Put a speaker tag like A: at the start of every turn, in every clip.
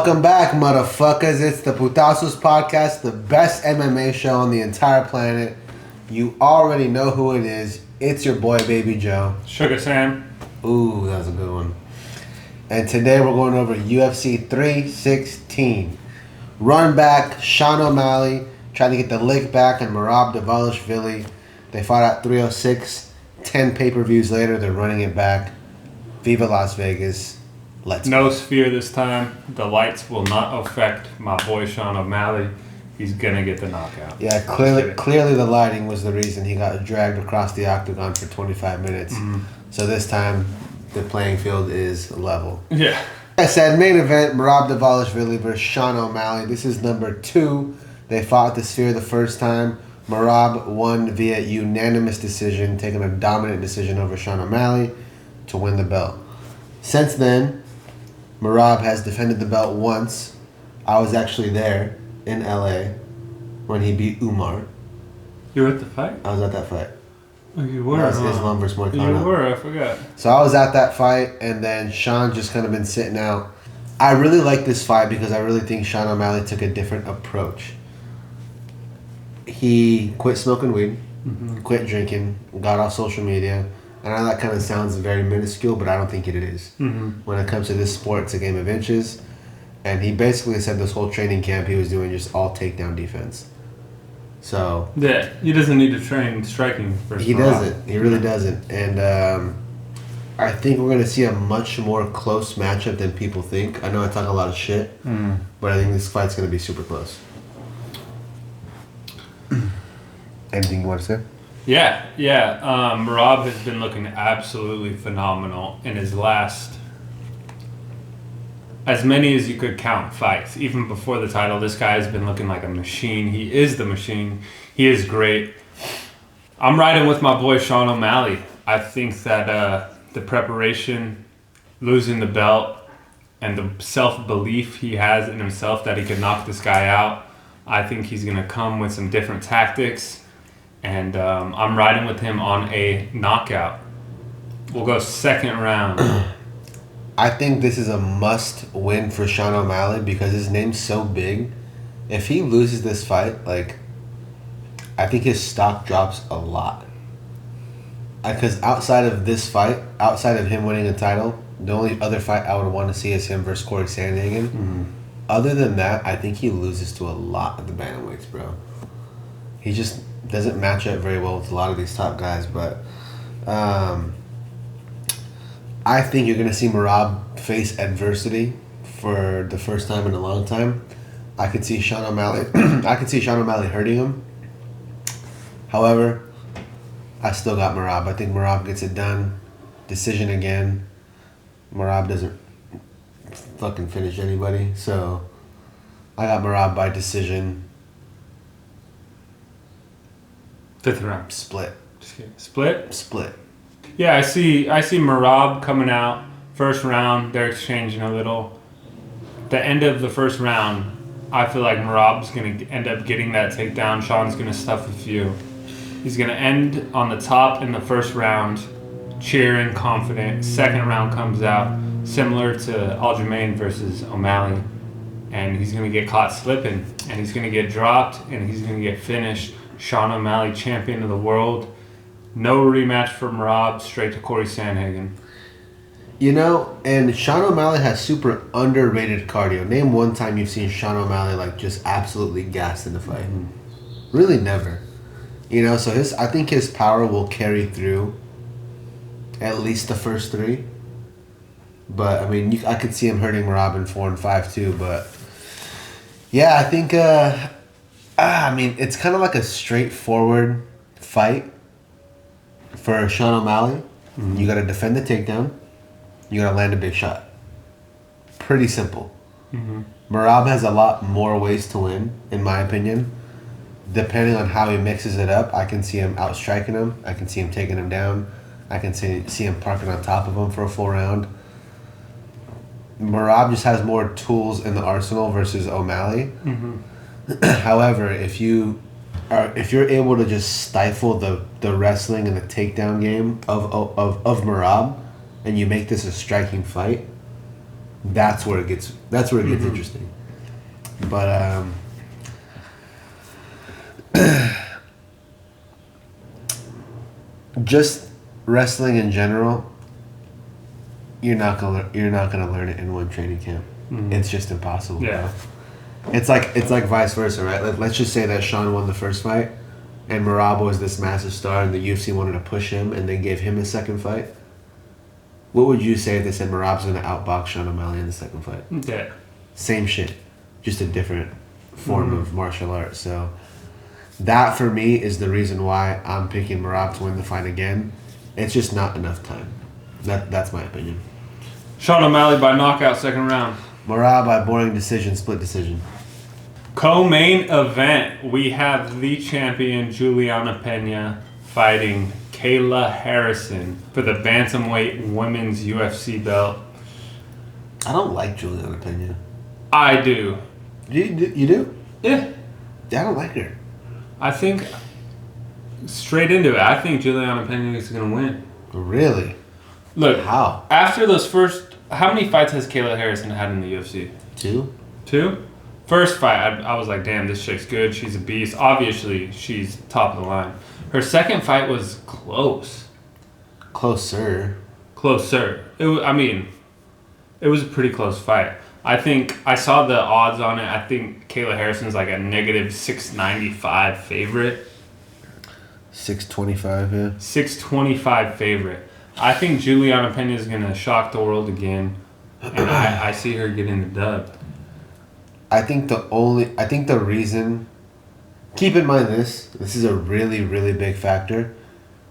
A: Welcome back, motherfuckers. It's the Putasos podcast, the best MMA show on the entire planet. You already know who it is. It's your boy, Baby Joe.
B: Sugar Sam.
A: Ooh, that was a good one. And today we're going over UFC 316. Run back, Sean O'Malley trying to get the lick back on Merab Dvalishvili. They fought at 306. 10 pay-per-views later, they're running it back. Viva Las Vegas. Let's
B: No
A: go.
B: sphere this time. The lights will not affect my boy Sean O'Malley. He's gonna get the knockout.
A: Yeah, clearly the lighting was the reason he got dragged across the octagon for 25 minutes.
B: Mm-hmm.
A: So this time, the playing field is level.
B: Yeah.
A: I said main event, Merab Dvalishvili versus Sean O'Malley. This is number 2. They fought at the Sphere the first time. Merab won via unanimous decision, taking a dominant decision over Sean O'Malley to win the belt. Since then, Merab has defended the belt once. I was actually there in LA when he beat Umar.
B: You were at the fight?
A: I was at that fight.
B: Oh, you were.
A: That was Islam versus Moicano.
B: You were. I forgot.
A: So I was at that fight, and then Sean just kind of been sitting out. I really like this fight because I really think Sean O'Malley took a different approach. He quit smoking weed, quit drinking, got off social media. I know that kind of sounds very minuscule, but I don't think it is. When it comes to this sport, it's a game of inches. And he basically said this whole training camp he was doing just all takedown defense. So
B: Yeah, he doesn't need to train striking for
A: he doesn't. He really doesn't. And I think we're going to see a much more close matchup than people think. I know I talk a lot of shit, but I think this fight's going to be super close. Anything you want to say?
B: Yeah. Merab has been looking absolutely phenomenal in his last, as many as you could count, fights. Even before the title, this guy has been looking like a machine. He is the machine. He is great. I'm riding with my boy Sean O'Malley. I think that the preparation, losing the belt, and the self-belief he has in himself that he could knock this guy out, I think he's going to come with some different tactics. And I'm riding with him on a knockout. We'll go second round.
A: I think this is a must-win for Sean O'Malley because his name's so big. If he loses this fight, I think his stock drops a lot. Because outside of this fight, outside of him winning a title, the only other fight I would want to see is him versus Corey Sandhagen. Other than that, I think he loses to a lot of the bantamweights, bro. He just doesn't match up very well with a lot of these top guys, but I think you're going to see Merab face adversity for the first time in a long time. I could see Sean O'Malley hurting him. However, I still got Merab. I think Merab gets it done. Decision again. Merab doesn't fucking finish anybody, so I got Merab by decision.
B: Fifth round.
A: Split.
B: Just kidding. Split?
A: Split.
B: Yeah, I see Merab coming out. First round, they're exchanging a little. The end of the first round, I feel like Merab's going to end up getting that takedown. Sean's going to stuff a few. He's going to end on the top in the first round, cheering, confident. Second round comes out, similar to Aljamain versus O'Malley. And he's going to get caught slipping. And he's going to get dropped, and he's going to get finished. Sean O'Malley, champion of the world. No rematch for Merab, straight to Corey Sandhagen.
A: You know, and Sean O'Malley has super underrated cardio. Name one time you've seen Sean O'Malley just absolutely gassed in the fight. Really never. You know, so I think his power will carry through at least the first 3. But, I mean, I could see him hurting Merab in 4 and 5 too. But, yeah, I think, it's kind of like a straightforward fight for Sean O'Malley. You got to defend the takedown. You got to land a big shot. Pretty simple. Merab has a lot more ways to win, in my opinion. Depending on how he mixes it up, I can see him outstriking him. I can see him taking him down. I can see him parking on top of him for a full round. Merab just has more tools in the arsenal versus O'Malley. However, if you're able to just stifle the wrestling and the takedown game of Merab, and you make this a striking fight, That's where it gets interesting. But just wrestling in general, you're not gonna learn it in one training camp. It's just impossible.
B: Yeah.
A: Bro. It's like vice versa, right? Let's just say that Sean won the first fight, and Merab was this massive star, and the UFC wanted to push him, and they gave him a second fight. What would you say if they said Merab's going to outbox Sean O'Malley in the second fight?
B: Yeah.
A: Same shit, just a different form of martial arts. So that for me is the reason why I'm picking Merab to win the fight again. It's just not enough time. That's my opinion.
B: Sean O'Malley by knockout, second round.
A: Merab by boring decision, split decision.
B: Co-main event, we have the champion Juliana Pena fighting Kayla Harrison for the bantamweight women's UFC belt.
A: I don't like Juliana Pena.
B: I do.
A: You do?
B: Yeah.
A: I don't like her.
B: I think, straight into it, I think Juliana Pena is going to win.
A: Really?
B: Look,
A: how?
B: After those first, how many fights has Kayla Harrison had in the UFC?
A: 2.
B: 2? First fight, I was like, damn, this chick's good. She's a beast. Obviously, she's top of the line. Her second fight was close.
A: Closer.
B: It was a pretty close fight. I think I saw the odds on it. I think Kayla Harrison's like a negative 695 favorite.
A: 625, yeah.
B: 625 favorite. I think Juliana Pena is going to shock the world again. And I see her getting the dub.
A: I think the reason, keep in mind this is a really, really big factor.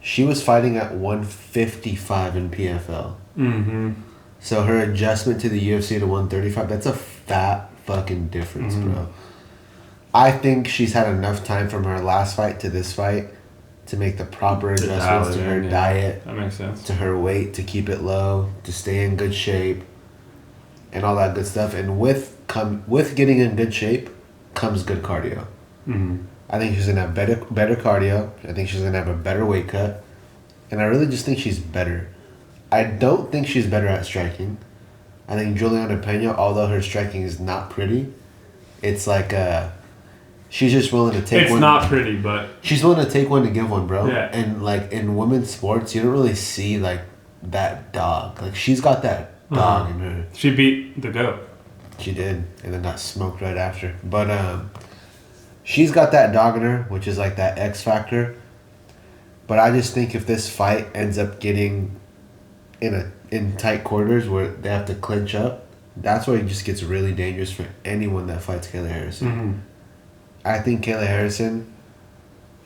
A: She was fighting at 155 in PFL.
B: Mm-hmm.
A: So her adjustment to the UFC to 135, that's a fat fucking difference, bro. I think she's had enough time from her last fight to this fight to make the proper adjustments to her diet.
B: That makes sense.
A: To her weight, to keep it low, to stay in good shape, and all that good stuff. And with getting in good shape comes good cardio.
B: Mm-hmm.
A: I think she's gonna have better cardio. I think she's gonna have a better weight cut, and I really just think she's better. I don't think she's better at striking. I think Juliana Pena, although her striking is not pretty, it's like she's just willing to take one.
B: It's not pretty, but
A: she's willing to take one to give one, bro.
B: Yeah.
A: And like in women's sports, you don't really see like that dog. Like she's got that dog in her.
B: She beat the GOAT.
A: She did, and then got smoked right after. But she's got that dog in her, which is like that X factor. But I just think if this fight ends up getting in tight quarters where they have to clinch up, that's where it just gets really dangerous for anyone that fights Kayla Harrison.
B: Mm-hmm.
A: I think Kayla Harrison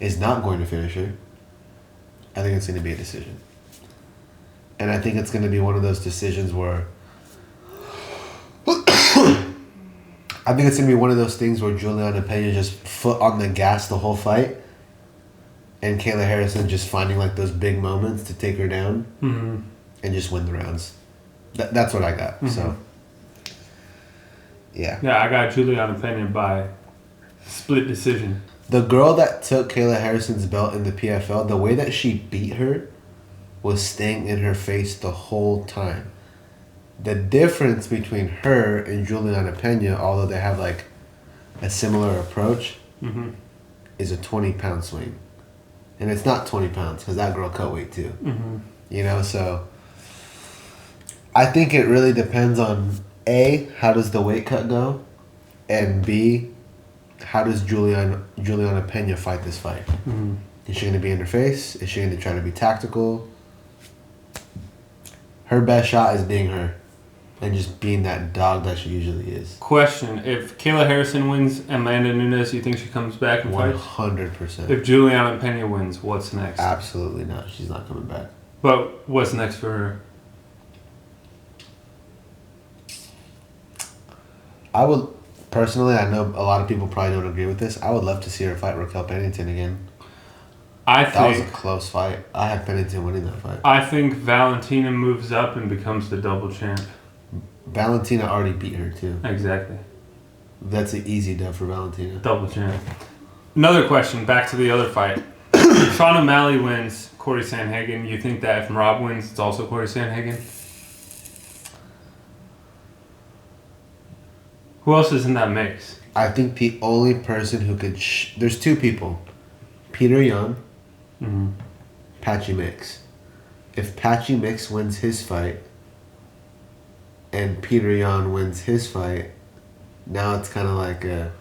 A: is not going to finish her. I think it's going to be a decision. And I think it's going to be one of those decisions where I think it's going to be one of those things where Juliana Pena just foot on the gas the whole fight, and Kayla Harrison just finding like those big moments to take her down and just win the rounds. That's what I got. Mm-hmm. So, yeah.
B: Yeah, I got Juliana Pena by split decision.
A: The girl that took Kayla Harrison's belt in the PFL, the way that she beat her was staying in her face the whole time. The difference between her and Juliana Pena, although they have like a similar approach, is a 20-pound swing. And it's not 20 pounds because that girl cut weight too. Mm-hmm. You know, so I think it really depends on A, how does the weight cut go? And B, how does Juliana Pena fight this fight? Mm-hmm. Is she going to be in her face? Is she going to try to be tactical? Her best shot is being her and just being that dog that she usually is.
B: Question: if Kayla Harrison wins Amanda Nunes, you think she comes back and fights?
A: 100%.
B: If Juliana Pena wins, what's next?
A: Absolutely not. She's not coming back.
B: But what's next for her?
A: I would, personally, I know a lot of people probably don't agree with this. I would love to see her fight Raquel Pennington again. That was a close fight. I had Pennington winning that fight.
B: I think Valentina moves up and becomes the double champ.
A: Valentina already beat her too.
B: Exactly.
A: That's an easy dub for Valentina.
B: Double champ. Another question, back to the other fight. Sean O'Malley wins, Corey Sandhagen. You think that if Rob wins, it's also Corey Sandhagen? Who else is in that mix?
A: I think the only person who could... there's two people. Peter Yan, Patchy Mix. If Patchy Mix wins his fight and Peter Yan wins his fight, now it's kind of like a...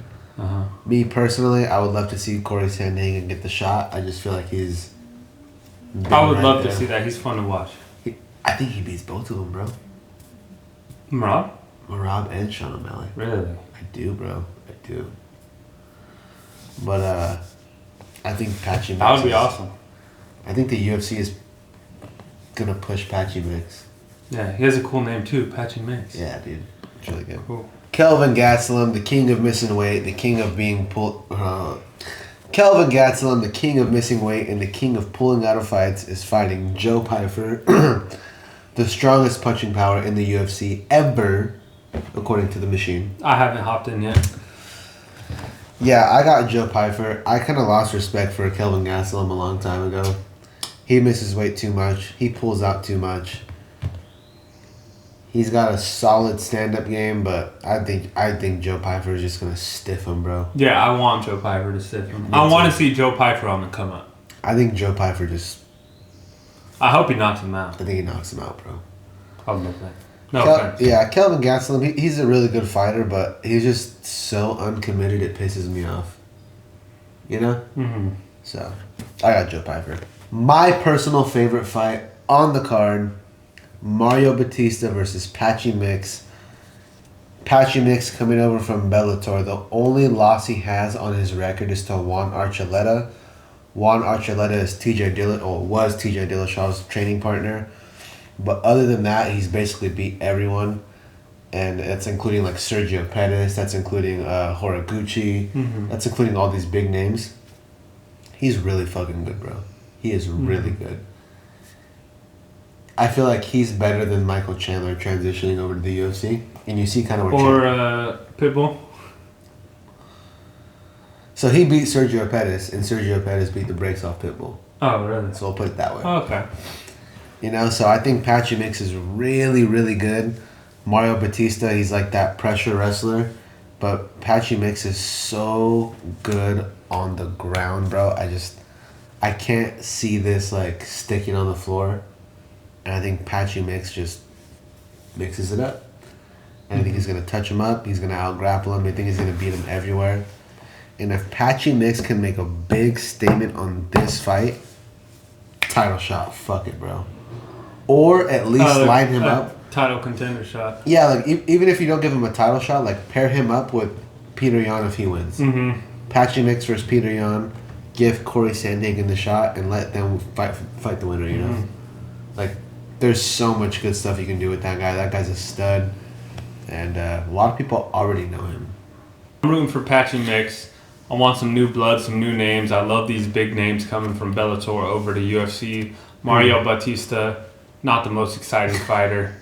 A: Me personally, I would love to see Corey Sandhagen get the shot. I just feel like he's...
B: I would love to see that. He's fun to watch.
A: I think he beats both of them, bro. Merab and Sean O'Malley.
B: Really?
A: I do, bro. I do. But I think Patchy Mix...
B: That would be awesome.
A: I think the UFC is gonna push Patchy Mix.
B: Yeah, he has a cool name too, Patchy Mix.
A: Yeah, dude. It's really good.
B: Cool.
A: Kelvin Gastelum, the king of missing weight, the king of being pulled... Kelvin Gastelum, the king of missing weight and the king of pulling out of fights, is fighting Joe Pyfer, the strongest punching power in the UFC ever, according to the machine.
B: I haven't hopped in yet.
A: Yeah, I got Joe Pyfer. I kind of lost respect for Kelvin Gastelum a long time ago. He misses weight too much. He pulls out too much. He's got a solid stand-up game, but I think Joe Pyfer is just gonna stiff him, bro.
B: Yeah, I want Joe Pyfer to stiff him. I want to see Joe Pyfer on the come up.
A: I think Joe Pyfer just...
B: I hope he knocks him out.
A: I think he knocks him out, bro.
B: I would love that. No offense.
A: Yeah, Kelvin Gastelum, he's a really good fighter, but he's just so uncommitted it pisses me off. You know?
B: Mm-hmm.
A: So, I got Joe Pyfer. My personal favorite fight on the card, Mario Batista versus Patchy Mix. Patchy Mix coming over from Bellator. The only loss he has on his record is to Juan Archuleta. Juan Archuleta is was TJ Dillashaw's training partner. But other than that, he's basically beat everyone. And that's including like Sergio Pettis. That's including Horiguchi.
B: Mm-hmm.
A: That's including all these big names. He's really fucking good, bro. He is really good. I feel like he's better than Michael Chandler transitioning over to the UFC. And you see kind of
B: where Pitbull.
A: So he beat Sergio Pettis, and Sergio Pettis beat the brakes off Pitbull.
B: Oh, really?
A: So I'll put it that way.
B: Oh, okay.
A: You know, so I think Patchy Mix is really, really good. Mario Batista, he's like that pressure wrestler. But Patchy Mix is so good on the ground, bro. I can't see this like sticking on the floor. And I think Patchy Mix just mixes it up. And I think he's going to touch him up. He's going to out-grapple him. I think he's going to beat him everywhere. And if Patchy Mix can make a big statement on this fight, title shot, fuck it, bro. Or at least line him up.
B: Title contender shot.
A: Yeah, like even if you don't give him a title shot, like pair him up with Peter Yan if he wins.
B: Mm-hmm.
A: Patchy Mix versus Peter Yan. Give Corey Sandhagen the shot and let them fight the winner, you know? Like, there's so much good stuff you can do with that guy. That guy's a stud. And a lot of people already know him.
B: I'm rooting for Patchy Mix. I want some new blood, some new names. I love these big names coming from Bellator over to UFC. Mario Batista, not the most exciting fighter.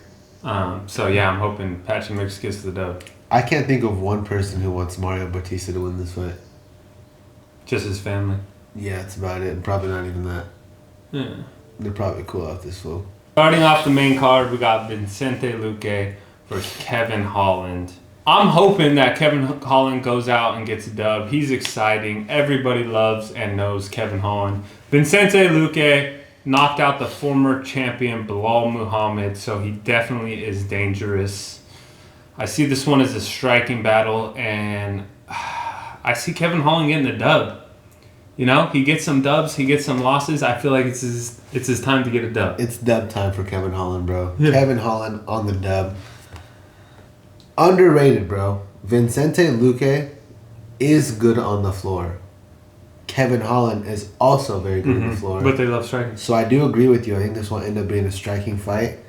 B: So, yeah, I'm hoping Patchy Mix gets the dub.
A: I can't think of one person who wants Mario Batista to win this fight.
B: Just his family.
A: Yeah, that's about it. Probably not even that.
B: Yeah.
A: They're probably cool off this fool.
B: Starting off the main card, we got Vicente Luque versus Kevin Holland. I'm hoping that Kevin Holland goes out and gets a dub. He's exciting. Everybody loves and knows Kevin Holland. Vicente Luque knocked out the former champion Bilal Muhammad, so he definitely is dangerous. I see this one as a striking battle, and I see Kevin Holland getting the dub. You know, he gets some dubs, he gets some losses. I feel like it's his time to get a dub.
A: It's dub time for Kevin Holland, bro.
B: Yeah.
A: Kevin Holland on the dub. Underrated, bro. Vicente Luque is good on the floor. Kevin Holland is also very good on the floor.
B: But they love striking.
A: So I do agree with you. I think this will end up being a striking fight.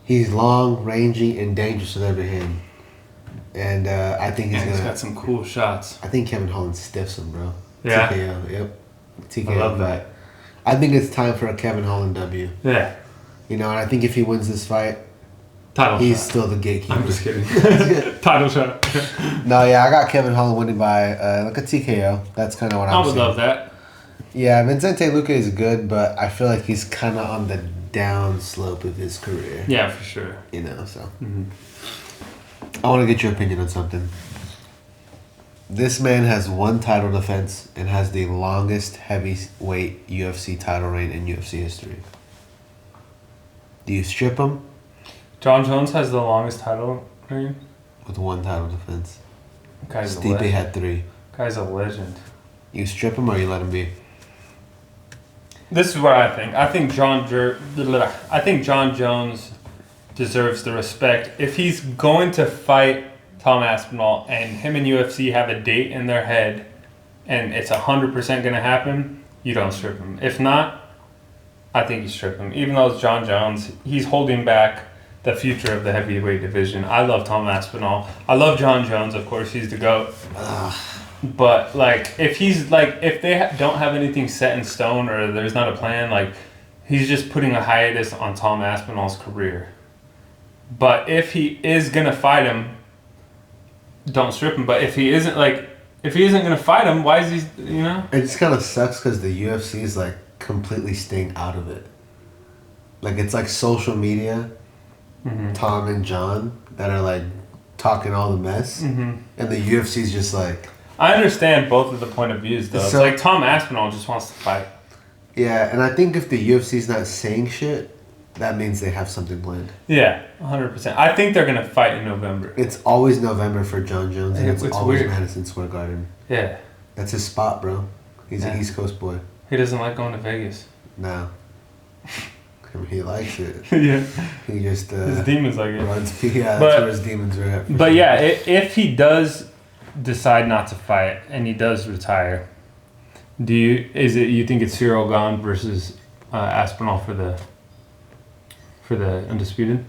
A: He's long, rangy, and dangerous with every hand. And I think he's
B: got some cool shots.
A: I think Kevin Holland stiffs him, bro.
B: Yeah.
A: TKO, yep. TKO.
B: I love that.
A: I think it's time for a Kevin Holland W.
B: Yeah.
A: You know, and I think if he wins this fight,
B: Title
A: he's
B: shot.
A: still the gatekeeper.
B: I'm just kidding. Title shot.
A: No, yeah, I got Kevin Holland winning by like a TKO. That's kind of what I'm
B: I would
A: saying.
B: love that.
A: Yeah, Vicente Luque is good, but I feel like he's kind of on the down slope of his career.
B: Yeah, for sure.
A: You know, so.
B: Mm-hmm.
A: I want to get your opinion on something. This man has one title defense and has the longest heavyweight UFC title reign in UFC history. Do you strip him?
B: John Jones has the longest title reign.
A: With one title defense.
B: Guy's
A: Stipe had 3.
B: Guy's a legend.
A: You strip him or you let him be?
B: This is what I think. I think John Jones deserves the respect. If he's going to fight Tom Aspinall and him and UFC have a date in their head and it's 100% going to happen, you don't strip him. If not, I think you strip him. Even though it's John Jones, he's holding back the future of the heavyweight division. I love Tom Aspinall. I love John Jones, of course. He's the GOAT. But, like, if they don't have anything set in stone or there's not a plan, like, he's just putting a hiatus on Tom Aspinall's career. But if he is going to fight him, don't strip him. But if he isn't going to fight him, why is he, you know?
A: It just kind of sucks because the UFC is, like, completely staying out of it. Like, it's like social media, Tom and John, that are, like, talking all the mess. And the UFC's just like...
B: I understand both of the point of views, though. It's like Tom Aspinall just wants to fight.
A: Yeah, and I think if the UFC's not saying shit, that means they have something planned.
B: Yeah, 100%. I think they're going to fight in November.
A: It's always November for John Jones, and it's always
B: weird.
A: Madison Square Garden.
B: Yeah.
A: That's his spot, bro. He's an East Coast boy.
B: He doesn't like going to Vegas.
A: No. I mean, he likes it.
B: Yeah.
A: He just...
B: his demons like it.
A: Runs, yeah, that's where his demons are at.
B: But yeah, if he does decide not to fight and he does retire, you think it's Cyril Gane versus Aspinall for the undisputed?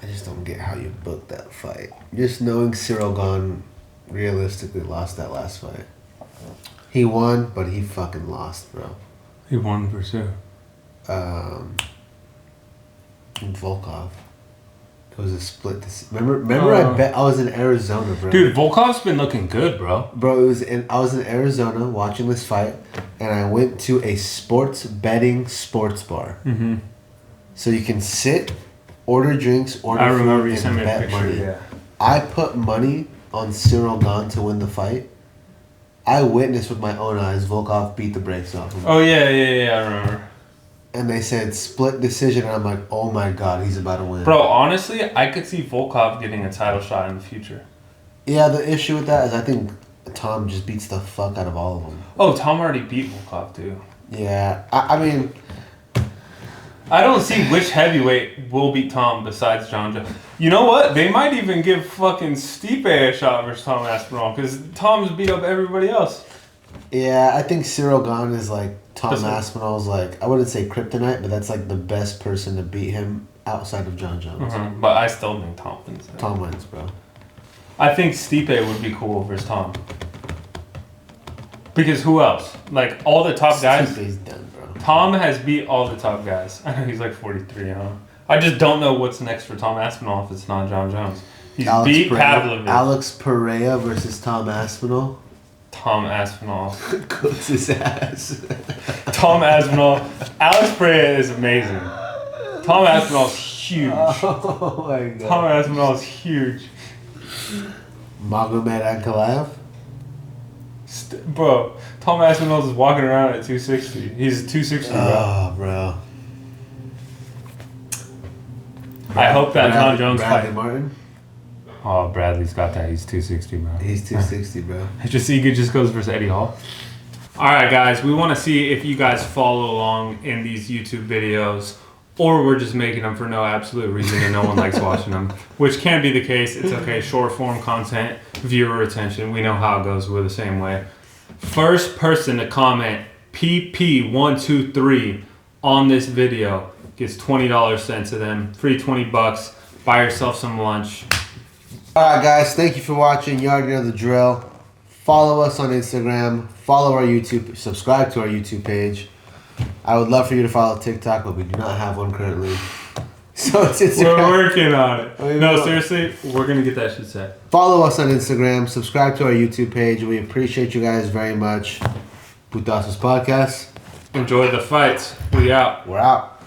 A: I just don't get how you booked that fight. Just knowing Cyril Gane realistically lost that last fight. He won, but he fucking lost, bro.
B: He won for sure.
A: Volkov. It was a split. Remember, I was in Arizona, bro.
B: Dude, Volkov's been looking good, bro.
A: Bro, I was in Arizona watching this fight, and I went to a sports bar. So you can sit, order drinks, order food, and bet money.
B: Yeah.
A: I put money on Cyril Gane to win the fight. I witnessed with my own eyes Volkov beat the brakes off him.
B: Oh, yeah, I remember.
A: And they said split decision, and I'm like, oh my god, he's about to win.
B: Bro, honestly, I could see Volkov getting a title shot in the future.
A: Yeah, the issue with that is I think Tom just beats the fuck out of all of them.
B: Oh, Tom already beat Volkov, too.
A: Yeah, I mean...
B: I don't see which heavyweight will beat Tom besides John Jones. You know what? They might even give fucking Stipe a shot versus Tom Aspinall, because Tom's beat up everybody else.
A: Yeah, I think Cyril Gane is like... Tom Aspinall's like, I wouldn't say kryptonite, but that's like the best person to beat him outside of John Jones.
B: But I still think Tom wins.
A: Tom wins, bro.
B: I think Stipe would be cool versus Tom. Because who else? Like, all the top guys...
A: Stipe's done, bro.
B: Tom has beat all the top guys. I know he's like 43, huh? I just don't know what's next for Tom Aspinall if it's not John Jones. He's beat Pavlovich.
A: Alex Pereira versus Tom Aspinall.
B: Tom Aspinall
A: cooks his ass.
B: Tom Aspinall. Alex Pereira is amazing. Tom Aspinall's huge.
A: Oh my god.
B: Tom Aspinall's huge.
A: Magomed Ankalaev?
B: Bro, Tom Aspinall's is walking around at 260. He's 260, bro.
A: Oh, bro.
B: I hope that John Jones
A: Bradley
B: fight.
A: Martin?
B: Oh, Bradley's got that. He's 260, bro.
A: He's 260, bro.
B: He just goes versus Eddie Hall. All right, guys. We want to see if you guys follow along in these YouTube videos, or we're just making them for no absolute reason and no one likes watching them, which can be the case. It's okay. Short form content, viewer retention. We know how it goes. We're the same way. First person to comment PP123 on this video gets $20 sent to them. Free $20. Buy yourself some lunch.
A: Alright guys, thank you for watching. You already know the drill. Follow us on Instagram. Follow our YouTube. Subscribe to our YouTube page. I would love for you to follow TikTok, but we do not have one currently. So it's Instagram.
B: We're working on it. No, seriously, we're going to get that shit set.
A: Follow us on Instagram. Subscribe to our YouTube page. We appreciate you guys very much. Putasos Podcast.
B: Enjoy the fights. We out.
A: We're out.